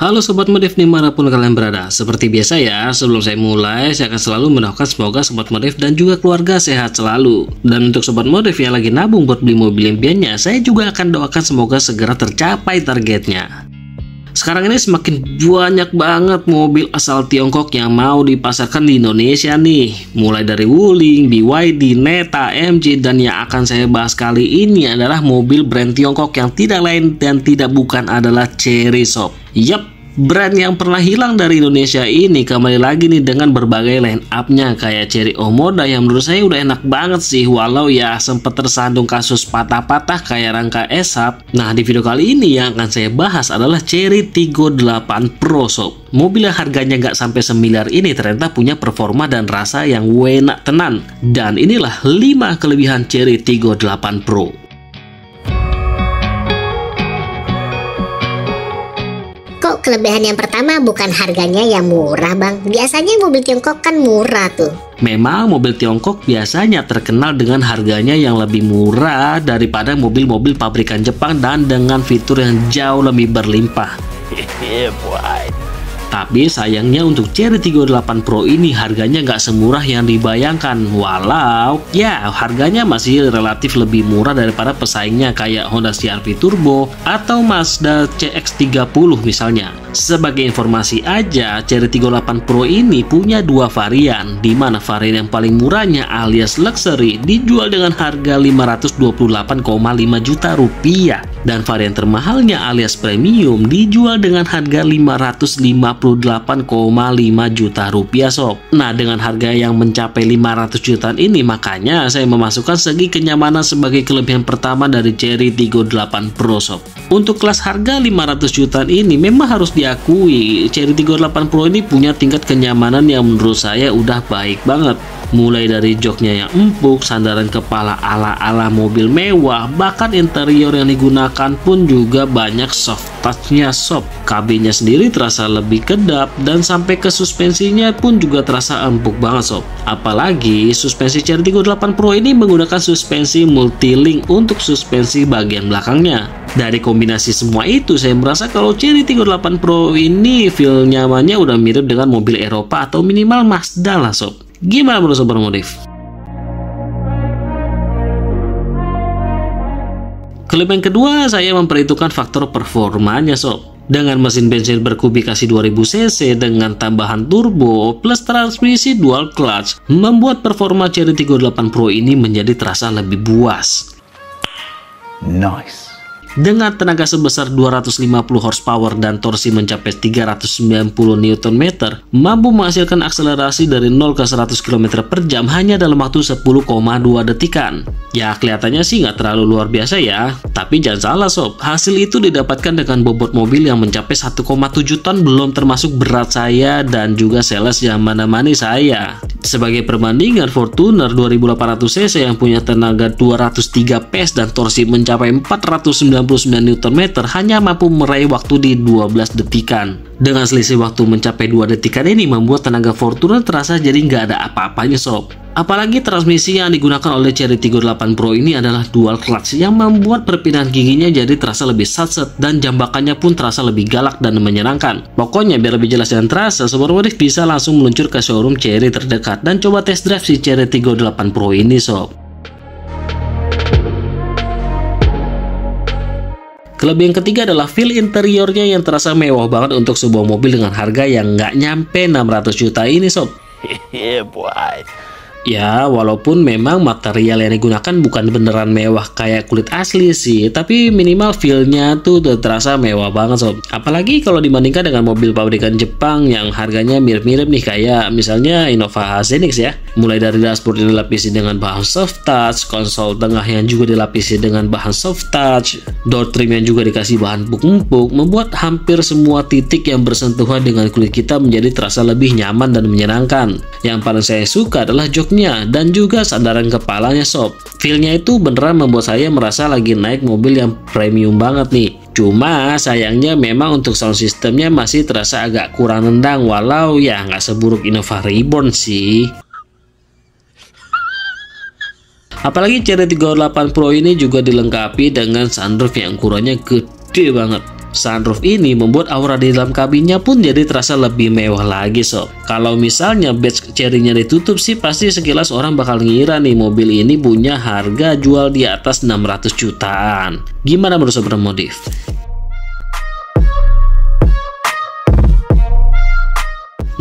Halo Sobat Modif dimanapun kalian berada. Seperti biasa ya, sebelum saya mulai, saya akan selalu mendoakan semoga Sobat Modif dan juga keluarga sehat selalu. Dan untuk Sobat Modif yang lagi nabung buat beli mobil impiannya, saya juga akan doakan semoga segera tercapai targetnya. Sekarang ini semakin banyak banget mobil asal Tiongkok yang mau dipasarkan di Indonesia nih. Mulai dari Wuling, BYD, Neta, MG, dan yang akan saya bahas kali ini adalah mobil brand Tiongkok yang tidak lain dan tidak bukan adalah Chery Sob. Yap, brand yang pernah hilang dari Indonesia ini kembali lagi nih dengan berbagai line up-nya kayak Chery Omoda yang menurut saya udah enak banget sih, walau ya sempat tersandung kasus patah-patah kayak rangka esap. Nah, di video kali ini yang akan saya bahas adalah Chery Tiggo 8 Pro Sob. Mobil yang harganya nggak sampai semiliar ini ternyata punya performa dan rasa yang enak tenan. Dan inilah 5 kelebihan Chery Tiggo 8 Pro. Kok kelebihan yang pertama bukan harganya yang murah, Bang? Biasanya mobil Tiongkok kan murah tuh. Memang mobil Tiongkok biasanya terkenal dengan harganya yang lebih murah daripada mobil-mobil pabrikan Jepang dan dengan fitur yang jauh lebih berlimpah. Tapi sayangnya untuk Chery Tiggo 8 Pro ini harganya nggak semurah yang dibayangkan. Walau ya harganya masih relatif lebih murah daripada pesaingnya kayak Honda CR-V Turbo atau Mazda CX-30 misalnya. Sebagai informasi aja, Chery Tiggo 8 Pro ini punya 2 varian, di mana varian yang paling murahnya alias luxury dijual dengan harga 528,5 juta rupiah dan varian termahalnya alias premium dijual dengan harga 558,5 juta rupiah sob. Nah, dengan harga yang mencapai 500 jutaan ini makanya saya memasukkan segi kenyamanan sebagai kelebihan pertama dari Chery Tiggo 8 Pro sob. Untuk kelas harga 500 jutaan ini memang harus diakui Chery Tiggo 8 Pro ini punya tingkat kenyamanan yang menurut saya udah baik banget. Mulai dari joknya yang empuk, sandaran kepala ala-ala mobil mewah, bahkan interior yang digunakan pun juga banyak soft touch-nya sob. Kabinnya sendiri terasa lebih kedap dan sampai ke suspensinya pun juga terasa empuk banget sob. Apalagi suspensi Chery Tiggo 8 Pro ini menggunakan suspensi multi-link untuk suspensi bagian belakangnya. Dari kombinasi semua itu saya merasa kalau Chery Tiggo 8 Pro ini feel nyamannya udah mirip dengan mobil Eropa atau minimal Mazda lah sob. Gimana menurut Sobat Modif? Kelebihan kedua, saya memperhitungkan faktor performanya sob. Dengan mesin bensin berkubikasi 2000 cc dengan tambahan turbo plus transmisi dual clutch membuat performa Chery Tiggo 8 Pro ini menjadi terasa lebih buas. Nice. Dengan tenaga sebesar 250 horsepower dan torsi mencapai 390 Nm, mampu menghasilkan akselerasi dari 0 ke 100 km per jam hanya dalam waktu 10,2 detikan. Ya kelihatannya sih nggak terlalu luar biasa ya, tapi jangan salah sob, hasil itu didapatkan dengan bobot mobil yang mencapai 1,7 ton belum termasuk berat saya dan juga sales yang menemani saya. Sebagai perbandingan, Fortuner 2800 cc yang punya tenaga 203 PS dan torsi mencapai 499 Nm hanya mampu meraih waktu di 12 detikan. Dengan selisih waktu mencapai 2 detikan ini membuat tenaga Fortuner terasa jadi nggak ada apa-apanya sob. Apalagi transmisi yang digunakan oleh Chery Tiggo 8 Pro ini adalah dual clutch yang membuat perpindahan giginya jadi terasa lebih satset dan jambakannya pun terasa lebih galak dan menyenangkan. Pokoknya biar lebih jelas dan terasa, Sobat Modif bisa langsung meluncur ke showroom Chery terdekat dan coba test drive si Chery Tiggo 8 Pro ini sob. Kelebihan ketiga adalah feel interiornya yang terasa mewah banget untuk sebuah mobil dengan harga yang nggak nyampe 600 juta ini sob. Ya, walaupun memang material yang digunakan bukan beneran mewah kayak kulit asli sih, tapi minimal feel-nya tuh udah terasa mewah banget sob. Apalagi kalau dibandingkan dengan mobil pabrikan Jepang yang harganya mirip-mirip nih kayak misalnya Innova Zenix ya. Mulai dari dashboard yang dilapisi dengan bahan soft touch, konsol tengah yang juga dilapisi dengan bahan soft touch, door trim yang juga dikasih bahan empuk-empuk, membuat hampir semua titik yang bersentuhan dengan kulit kita menjadi terasa lebih nyaman dan menyenangkan. Yang paling saya suka adalah joknya dan juga sandaran kepalanya sob. Feel-nya itu beneran membuat saya merasa lagi naik mobil yang premium banget nih. Cuma sayangnya memang untuk sound systemnya masih terasa agak kurang nendang, walau ya nggak seburuk Innova Reborn sih. Apalagi Chery Tiggo 8 Pro ini juga dilengkapi dengan sunroof yang ukurannya gede banget. Sunroof ini membuat aura di dalam kabinnya pun jadi terasa lebih mewah lagi sob. Kalau misalnya badge Cherry-nya ditutup sih pasti sekilas orang bakal ngira nih mobil ini punya harga jual di atas 600 jutaan. Gimana menurut sobat modif?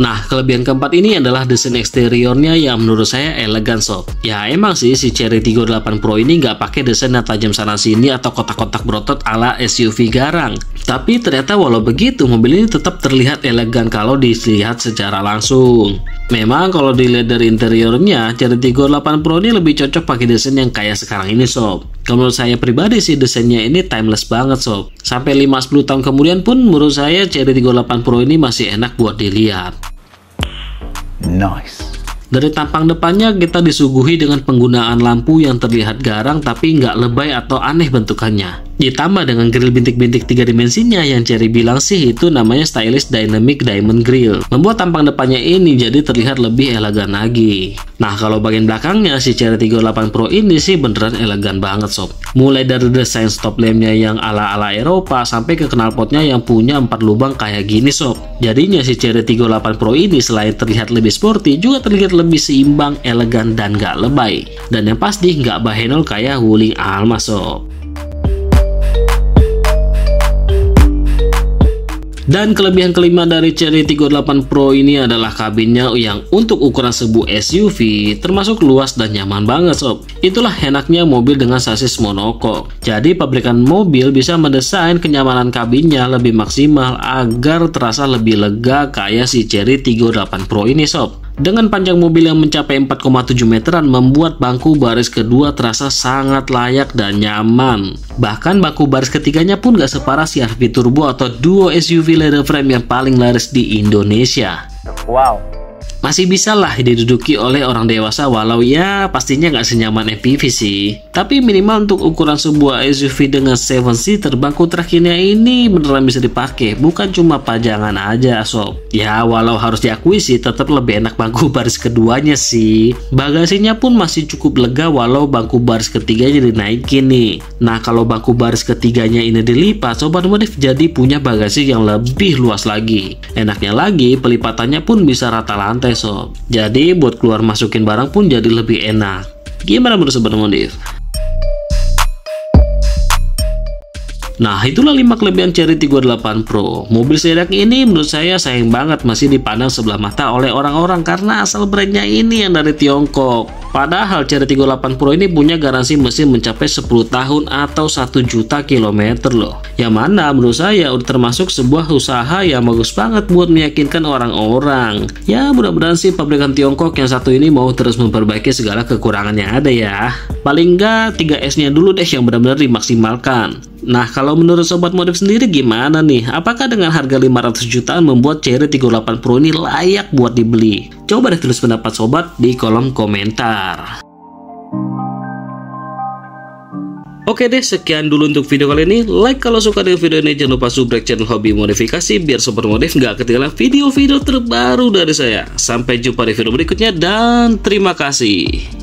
Nah, kelebihan keempat ini adalah desain eksteriornya yang menurut saya elegan sob. Ya emang sih si Cherry Tiggo 8 Pro ini nggak pakai desain yang tajam sana sini atau kotak-kotak berotot ala SUV garang. Tapi ternyata walau begitu mobil ini tetap terlihat elegan kalau dilihat secara langsung. Memang kalau dilihat dari interiornya, Cherry Tiggo 8 Pro ini lebih cocok pakai desain yang kayak sekarang ini sob. Kalau menurut saya pribadi sih desainnya ini timeless banget sob. Sampai 5-10 tahun kemudian pun menurut saya Cherry Tiggo 8 Pro ini masih enak buat dilihat. Nice. Dari tampang depannya kita disuguhi dengan penggunaan lampu yang terlihat garang tapi nggak lebay atau aneh bentukannya. Ditambah dengan grill bintik-bintik 3 dimensinya yang Cherry bilang sih itu namanya stylish dynamic diamond grill. Membuat tampang depannya ini jadi terlihat lebih elegan lagi. Nah kalau bagian belakangnya si Cherry Tiggo 8 Pro ini sih beneran elegan banget sob. Mulai dari desain stop lampnya yang ala-ala Eropa sampai ke knalpotnya yang punya 4 lubang kayak gini sob. Jadinya si Cherry Tiggo 8 Pro ini selain terlihat lebih sporty juga terlihat lebih seimbang, elegan dan gak lebay. Dan yang pasti gak bahenol kayak Wuling Alma sob. Dan kelebihan kelima dari Cherry Tiggo 8 Pro ini adalah kabinnya yang untuk ukuran sebuah SUV termasuk luas dan nyaman banget sob. Itulah enaknya mobil dengan sasis monokok. Jadi pabrikan mobil bisa mendesain kenyamanan kabinnya lebih maksimal agar terasa lebih lega kayak si Cherry Tiggo 8 Pro ini sob. Dengan panjang mobil yang mencapai 4,7 meteran membuat bangku baris kedua terasa sangat layak dan nyaman. Bahkan bangku baris ketiganya pun gak separah CR-V Turbo atau duo SUV leather frame yang paling laris di Indonesia. Wow. Masih bisa lah diduduki oleh orang dewasa walau ya pastinya nggak senyaman MPV sih. Tapi minimal untuk ukuran sebuah SUV dengan 7-seater bangku terakhirnya ini beneran bisa dipakai, bukan cuma pajangan aja sob. Ya walau harus diakui sih tetap lebih enak bangku baris keduanya sih. Bagasinya pun masih cukup lega walau bangku baris ketiganya dinaikin nih. Nah kalau bangku baris ketiganya ini dilipat, sobat modif jadi punya bagasi yang lebih luas lagi. Enaknya lagi pelipatannya pun bisa rata lantai sob. Jadi buat keluar masukin barang pun jadi lebih enak. Gimana menurut sobat modif? Nah itulah 5 kelebihan Cherry Tiggo 8 Pro. Mobil sedan ini menurut saya sayang banget masih dipandang sebelah mata oleh orang-orang karena asal brandnya ini yang dari Tiongkok. Padahal Cherry Tiggo 8 Pro ini punya garansi mesin mencapai 10 tahun atau 1 juta kilometer loh. Yang mana menurut saya udah termasuk sebuah usaha yang bagus banget buat meyakinkan orang-orang. Ya mudah-mudahan sih pabrikan Tiongkok yang satu ini mau terus memperbaiki segala kekurangan yang ada ya. Paling enggak 3S-nya dulu deh yang benar-benar dimaksimalkan. Nah kalau menurut sobat modif sendiri gimana nih? Apakah dengan harga 500 jutaan membuat Cherry Tiggo 8 Pro ini layak buat dibeli? Coba deh tulis pendapat sobat di kolom komentar. Oke deh, sekian dulu untuk video kali ini. Like kalau suka dengan video ini, jangan lupa subscribe channel Hobi Modifikasi biar sobat modif nggak ketinggalan video-video terbaru dari saya. Sampai jumpa di video berikutnya dan terima kasih.